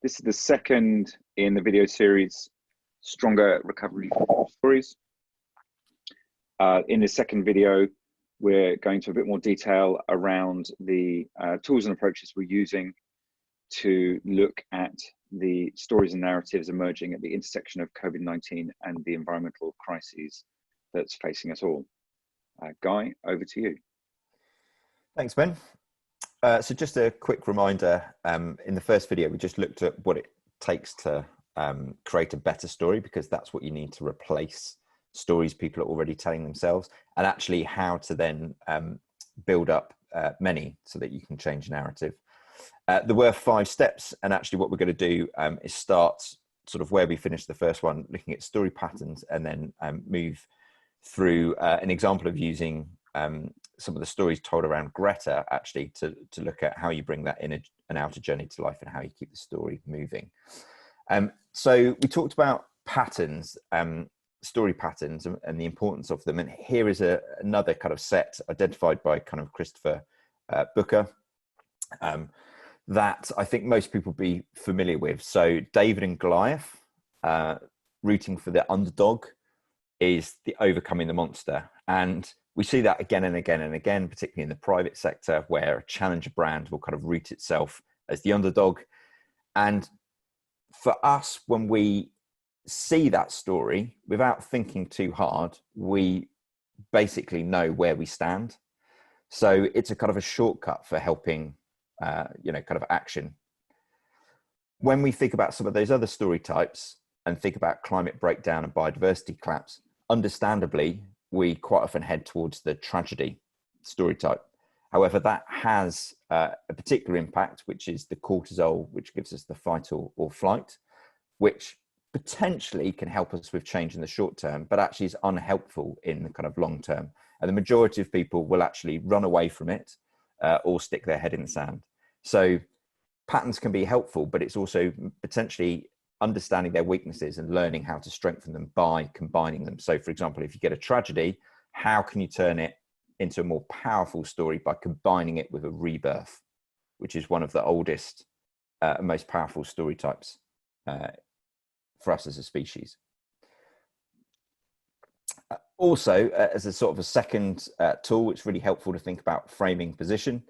This is the second in the video series, Stronger Recovery Stories. In the second video, we're going to a bit more detail around the tools and approaches we're using to look at the stories and narratives emerging at the intersection of COVID-19 and the environmental crises that's facing us all. Guy, over to you. Thanks, Ben. So just a quick reminder, in the first video, we just looked at what it takes to create a better story, because that's what you need to replace stories people are already telling themselves, and actually how to then build up many so that you can change narrative. There were 5 steps, and actually what we're going to do is start sort of where we finished the first one, looking at story patterns, and then move through an example of using some of the stories told around Greta, actually, to look at how you bring that in an outer journey to life and how you keep the story moving. So we talked about patterns, story patterns, and the importance of them. And here is another kind of set identified by kind of Christopher Booker that I think most people will be familiar with. So David and Goliath, rooting for the underdog, is the overcoming the monster. And we see that again and again and again, particularly in the private sector, where a challenger brand will kind of root itself as the underdog. And for us, when we see that story, without thinking too hard, we basically know where we stand. So it's a kind of a shortcut for helping, kind of action. When we think about some of those other story types and think about climate breakdown and biodiversity collapse, understandably, we quite often head towards the tragedy story type. However, that has a particular impact, which is the cortisol, which gives us the fight or flight, which potentially can help us with change in the short term, but actually is unhelpful in the kind of long term. And the majority of people will actually run away from it or stick their head in the sand. So patterns can be helpful, but it's also potentially understanding their weaknesses and learning how to strengthen them by combining them. So for example, if you get a tragedy, how can you turn it into a more powerful story by combining it with a rebirth, which is one of the oldest and most powerful story types for us as a species. Also, as a sort of a second tool, it's really helpful to think about framing position,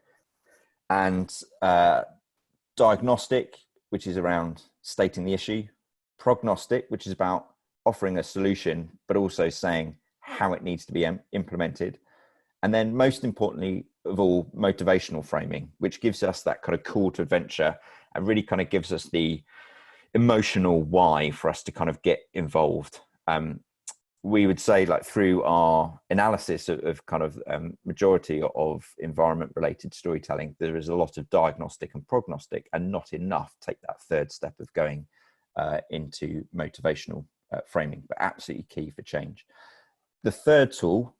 and diagnostic, which is around stating the issue, prognostic, which is about offering a solution, but also saying how it needs to be implemented. And then most importantly of all, motivational framing, which gives us that kind of call to adventure and really kind of gives us the emotional why for us to kind of get involved. We would say, like, through our analysis of kind of majority of environment related storytelling, there is a lot of diagnostic and prognostic, and not enough take that third step of going into motivational framing, but absolutely key for change. The third tool,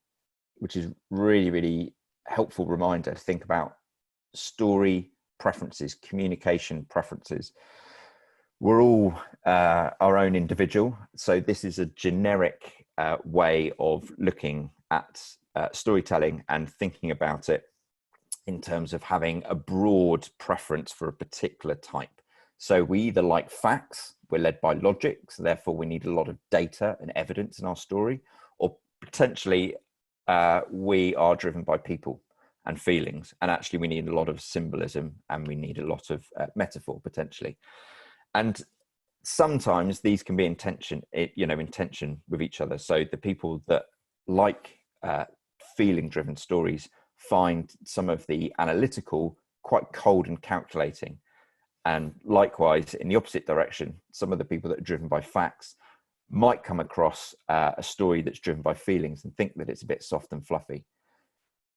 which is really, really helpful reminder to think about story preferences, communication preferences. We're all our own individual. So this is a generic way of looking at storytelling and thinking about it in terms of having a broad preference for a particular type. So we either like facts, we're led by logic, so therefore we need a lot of data and evidence in our story, or potentially we are driven by people and feelings, and actually we need a lot of symbolism and we need a lot of metaphor potentially. And sometimes these can be in tension with each other. So the people that like feeling-driven stories find some of the analytical quite cold and calculating. And likewise, in the opposite direction, some of the people that are driven by facts might come across a story that's driven by feelings and think that it's a bit soft and fluffy.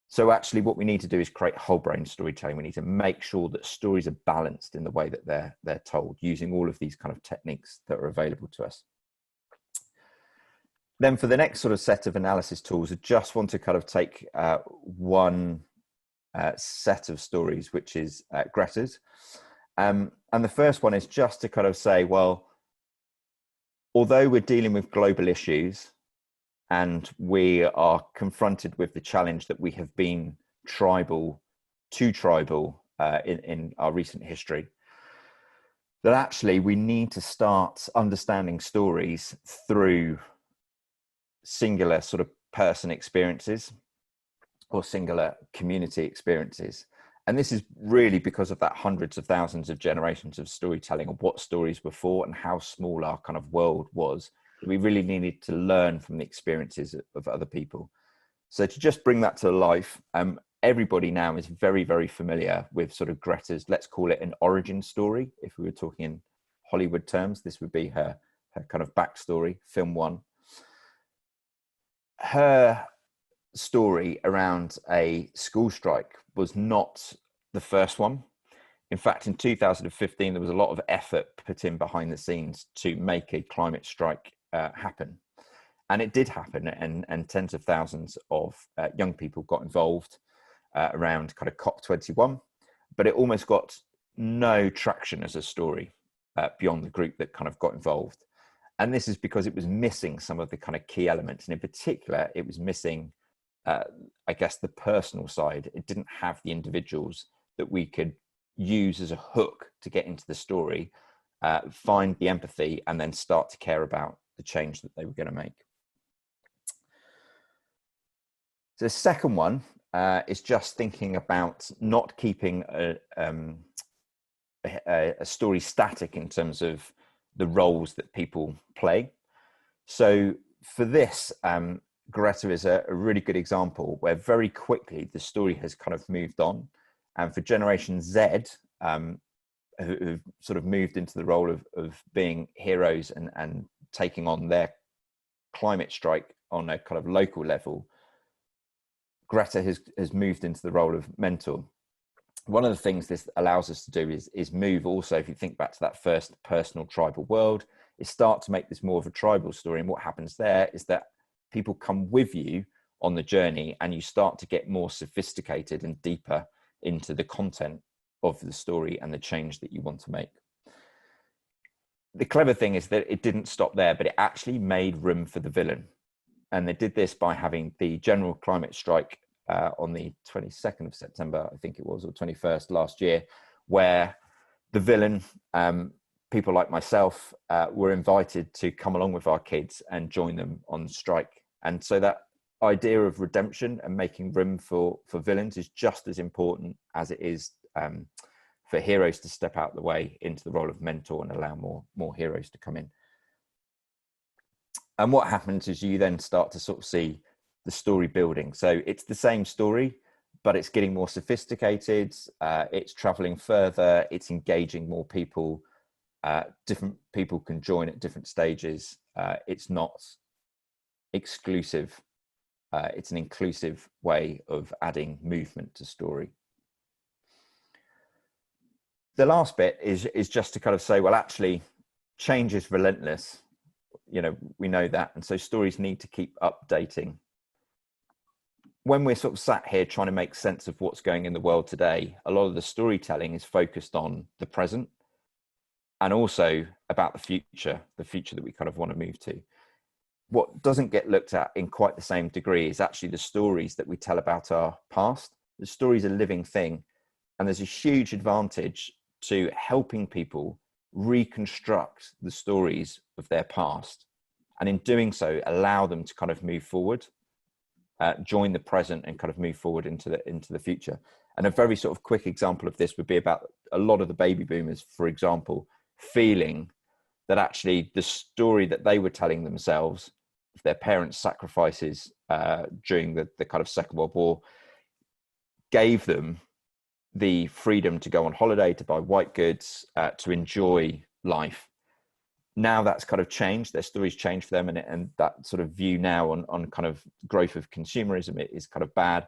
So actually what we need to do is create whole brain storytelling. We need to make sure that stories are balanced in the way that they're told, using all of these kind of techniques that are available to us. Then for the next sort of set of analysis tools, I just want to kind of take one set of stories, which is Greta's. And the first one is just to kind of say, well, although we're dealing with global issues, and we are confronted with the challenge that we have been too tribal in our recent history, that actually we need to start understanding stories through singular sort of person experiences or singular community experiences. And this is really because of that hundreds of thousands of generations of storytelling, of what stories were for and how small our kind of world was. We really needed to learn from the experiences of other people. So to just bring that to life, everybody now is very, very familiar with sort of Greta's, let's call it an origin story. If we were talking in Hollywood terms, this would be her kind of backstory, film one. Her story around a school strike was not the first one. In fact, in 2015, there was a lot of effort put in behind the scenes to make a climate strike happen. And it did happen, and tens of thousands of young people got involved around kind of COP21, but it almost got no traction as a story beyond the group that kind of got involved. And this is because it was missing some of the kind of key elements. And in particular, it was missing, I guess, the personal side. It didn't have the individuals that we could use as a hook to get into the story, find the empathy, and then start to care about the change that they were going to make. So the second one is just thinking about not keeping a story static in terms of the roles that people play. So for this, Greta is a really good example where very quickly the story has kind of moved on. And for Generation Z, who've sort of moved into the role of being heroes and taking on their climate strike on a kind of local level, Greta has moved into the role of mentor. One of the things this allows us to do is move also, if you think back to that first personal tribal world, is start to make this more of a tribal story. And what happens there is that people come with you on the journey and you start to get more sophisticated and deeper into the content of the story and the change that you want to make. The clever thing is that it didn't stop there, but it actually made room for the villain. And they did this by having the general climate strike on the 22nd of September, I think it was, or 21st last year, where the villain, people like myself, were invited to come along with our kids and join them on strike. And so that idea of redemption and making room for villains is just as important as it is for heroes to step out the way into the role of mentor and allow more heroes to come in. And what happens is you then start to sort of see the story building. So it's the same story, but it's getting more sophisticated. It's traveling further. It's engaging more people. Different people can join at different stages. It's not exclusive. It's an inclusive way of adding movement to story. The last bit is just to kind of say, well, actually, change is relentless. You know, we know that. And so stories need to keep updating. When we're sort of sat here trying to make sense of what's going in the world today, a lot of the storytelling is focused on the present and also about the future that we kind of want to move to. What doesn't get looked at in quite the same degree is actually the stories that we tell about our past. The story is a living thing, and there's a huge advantage to helping people reconstruct the stories of their past, and in doing so allow them to kind of move forward, join the present and kind of move forward into the future. And a very sort of quick example of this would be about a lot of the baby boomers, for example, feeling that actually the story that they were telling themselves of their parents' sacrifices during the kind of Second World War gave them the freedom to go on holiday, to buy white goods, to enjoy life. Now that's kind of changed. Their stories changed for them, and that sort of view now on kind of growth of consumerism is kind of bad.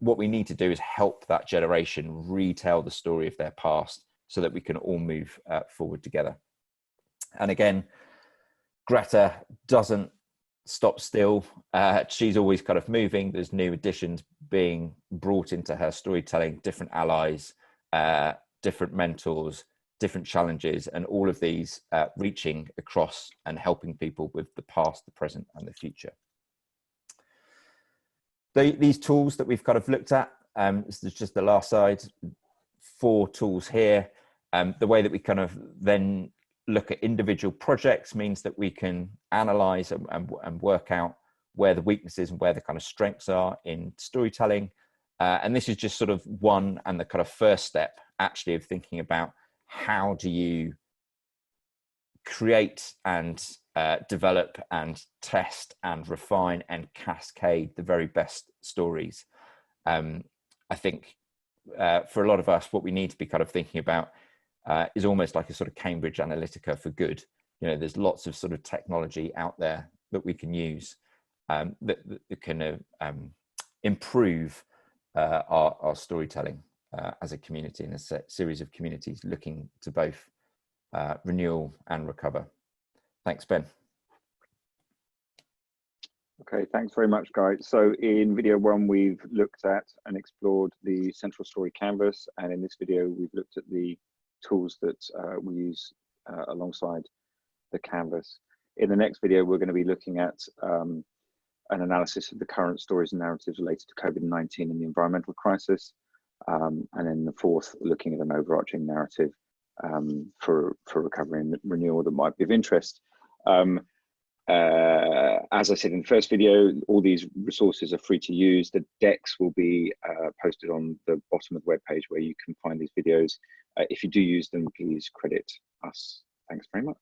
What we need to do is help that generation retell the story of their past so that we can all move forward together. And again, Greta doesn't stop still. She's always kind of moving. There's new additions being brought into her storytelling, different allies, different mentors, different challenges, and all of these reaching across and helping people with the past, the present, and the future. These tools that we've kind of looked at, this is just the last slide, 4 tools here. The way that we kind of then look at individual projects means that we can analyze and work out where the weaknesses and where the kind of strengths are in storytelling. And this is just sort of one and the kind of first step actually of thinking about how do you create and develop and test and refine and cascade the very best stories. I think for a lot of us, what we need to be kind of thinking about is almost like a sort of Cambridge Analytica for good. You know, there's lots of sort of technology out there that we can use that can improve our storytelling as a community and a series of communities looking to both renewal and recover. Thanks, Ben. Okay, thanks very much, guys. So in video one, we've looked at and explored the central story canvas. And in this video, we've looked at the tools that we use alongside the canvas. In the next video, we're going to be looking at an analysis of the current stories and narratives related to COVID-19 and the environmental crisis. And in the fourth, looking at an overarching narrative for recovery and renewal that might be of interest. As I said in the first video, all these resources are free to use. The decks will be posted on the bottom of the webpage where you can find these videos. If you do use them, please credit us. Thanks very much.